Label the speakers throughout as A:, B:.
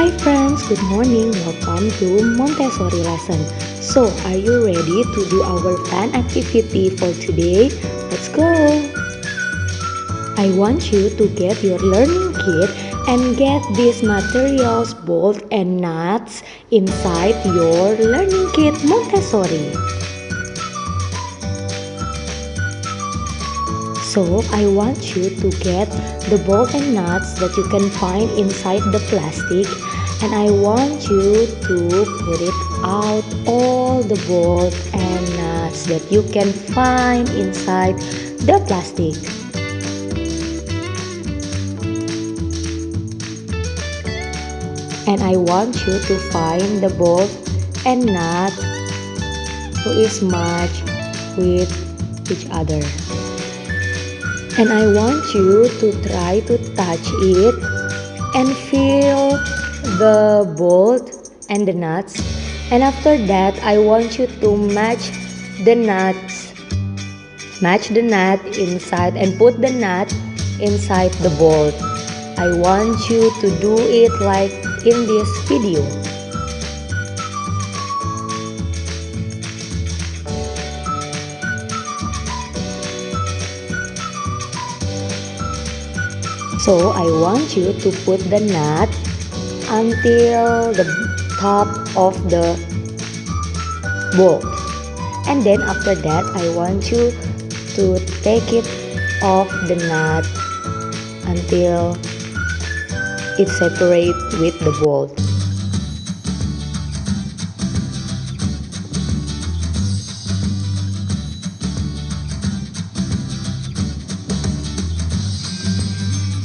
A: Hi friends, good morning. Welcome to Montessori lesson. So, are you ready to do our fun activity for today? Let's go. I want you to get your learning kit and get these materials, bolts and nuts inside your learning kit Montessori. So, I want you to get the bolt and nuts that you can find inside the plastic, and I want you to put it out all the bolts and nuts that you can find inside the plastic. And I want you to find the bolt and nut who is matched with each other. And I want you to try to touch it and feel the bolt and the nuts. And after that, I want you to match the nuts. Match the nut inside and put the nut inside the bolt. I want you to do it like in this video. So I want you to put the nut until the top of the bolt. And then after that, I want you to take it off the nut until it separates with the bolt.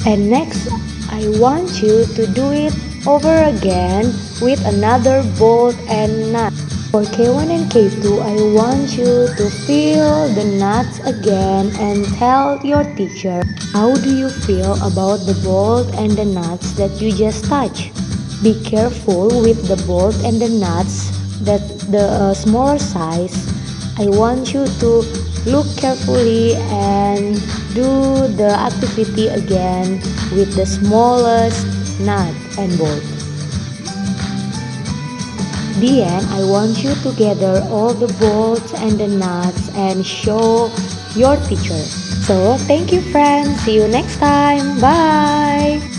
A: And next, I want you to do it over again with another bolt and nut. For K1 and K2, I want you to feel the nuts again and tell your teacher, how do you feel about the bolt and the nuts that you just touched? Be careful with the bolt and the nuts that the smaller size. I want you to look carefully and do the activity again with the smallest nut and bolt. The end, I want you to gather all the bolts and the nuts and show your teacher. So, thank you friends. See you next time. Bye.